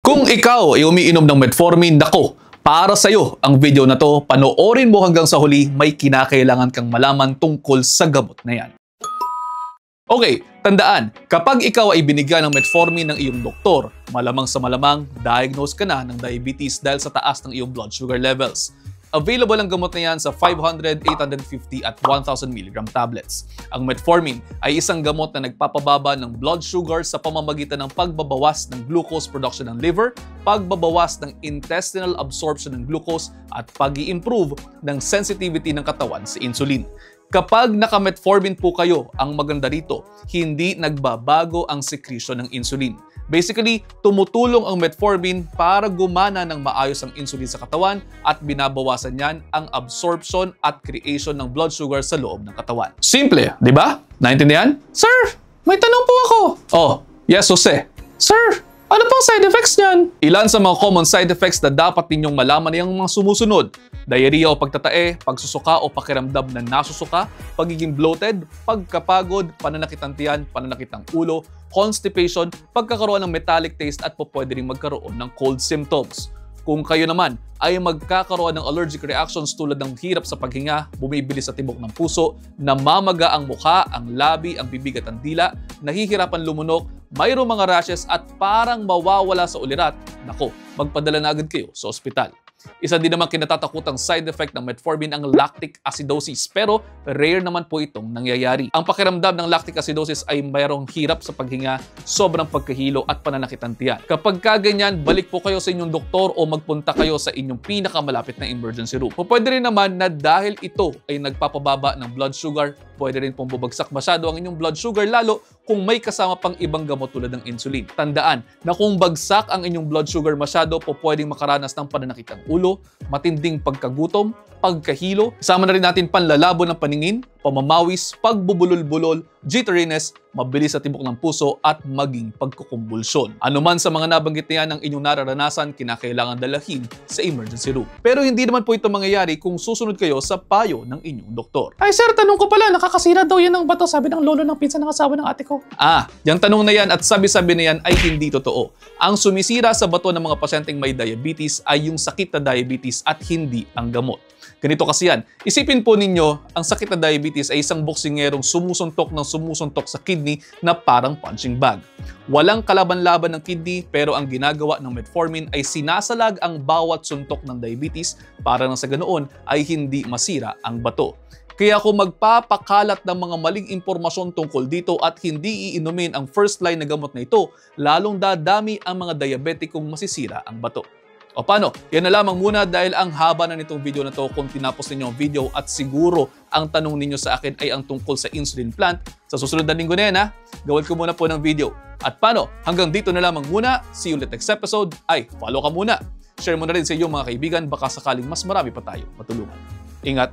Kung ikaw ay umiinom ng metformin, nako, para sa'yo ang video na to. Panoorin mo hanggang sa huli, may kinakailangan kang malaman tungkol sa gamot na yan. Okay, tandaan, kapag ikaw ay binigyan ng metformin ng iyong doktor, malamang sa malamang, diagnose ka na ng diabetes dahil sa taas ng iyong blood sugar levels. Available ang gamot na yan sa 500, 850 at 1,000 mg tablets. Ang metformin ay isang gamot na nagpapababa ng blood sugar sa pamamagitan ng pagbabawas ng glucose production ng liver, pagbabawas ng intestinal absorption ng glucose, at pag-i-improve ng sensitivity ng katawan sa insulin. Kapag naka-metformin po kayo, ang maganda rito, hindi nagbabago ang secretion ng insulin. Basically, tumutulong ang metformin para gumana ng maayos ang insulin sa katawan at binabawasan niyan ang absorption at creation ng blood sugar sa loob ng katawan. Simple, di ba? Naintindihan? Sir, may tanong po ako. Oh, yes, Jose. Sir, ano pang side effects niyan? Ilan sa mga common side effects na dapat ninyong malaman ay ang mga sumusunod: diarrhea o pagtatae, pagsusuka o pakiramdam na nasusuka, pagiging bloated, pagkapagod, pananakit ng tiyan, pananakit ng ulo, constipation, pagkakaroon ng metallic taste at pwede rin magkaroon ng cold symptoms. Kung kayo naman ay magkakaroon ng allergic reactions tulad ng hirap sa paghinga, bumibilis sa tibok ng puso, namamaga ang mukha, ang labi, ang bibig at ang dila, nahihirapan lumunok, mayroong mga rashes at parang mawawala sa ulirat, nako, magpadala na agad kayo sa ospital. Isa din naman kinatatakutang side effect ng metformin ang lactic acidosis, pero rare naman po itong nangyayari. Ang pakiramdam ng lactic acidosis ay mayroong hirap sa paghinga, sobrang pagkahilo at pananakit ng tiyan. Kapag kaganyan, balik po kayo sa inyong doktor o magpunta kayo sa inyong pinakamalapit na emergency room. Pwede rin naman na dahil ito ay nagpapababa ng blood sugar, pwede rin pong bubagsak masyado ang inyong blood sugar, lalo kung may kasama pang ibang gamot tulad ng insulin. Tandaan na kung bagsak ang inyong blood sugar masyado, pwedeng makaranas ng pananakit ng ulo, matinding pagkagutom, pagkahilo, isama na rin natin panlalabo ng paningin, pamamawis, pagbubulol-bulol, jitteriness, mabilis sa tibok ng puso at maging pagkukumbulsyon. Ano man sa mga nabanggit na yan ang inyong nararanasan, kinakailangan dalahin sa emergency room. Pero hindi naman po ito mangyayari kung susunod kayo sa payo ng inyong doktor. Ay sir, tanong ko pala, nakakasira daw yan ng bato, sabi ng lolo ng pinsan ng asawa ng ate ko. Yung tanong na yan at sabi-sabi na yan ay hindi totoo. Ang sumisira sa bato ng mga pasyenteng may diabetes ay yung sakit na diabetes at hindi ang gamot. Ganito kasi yan. Isipin po ninyo, ang sakit na diabetes ay isang boksingerong sumusuntok sa kidney na parang punching bag. Walang kalaban-laban ng kidney, pero ang ginagawa ng metformin ay sinasalag ang bawat suntok ng diabetes para nang sa ganoon ay hindi masira ang bato. Kaya kung magpapakalat ng mga maling impormasyon tungkol dito at hindi iinumin ang first line na gamot na ito, lalong dadami ang mga diabetikong masisira ang bato. O paano? Yan na lamang muna dahil ang haba na nitong video na to. Kung tinapos ninyo ang video at siguro ang tanong ninyo sa akin ay ang tungkol sa insulin plant, sa susunod na linggo na yan gawin ko muna po ng video. At paano? Hanggang dito na lamang muna. See you ulit next episode. Ay, follow ka muna. Share mo na rin sa iyong mga kaibigan, baka sakaling mas marami pa tayo matulungan. Ingat!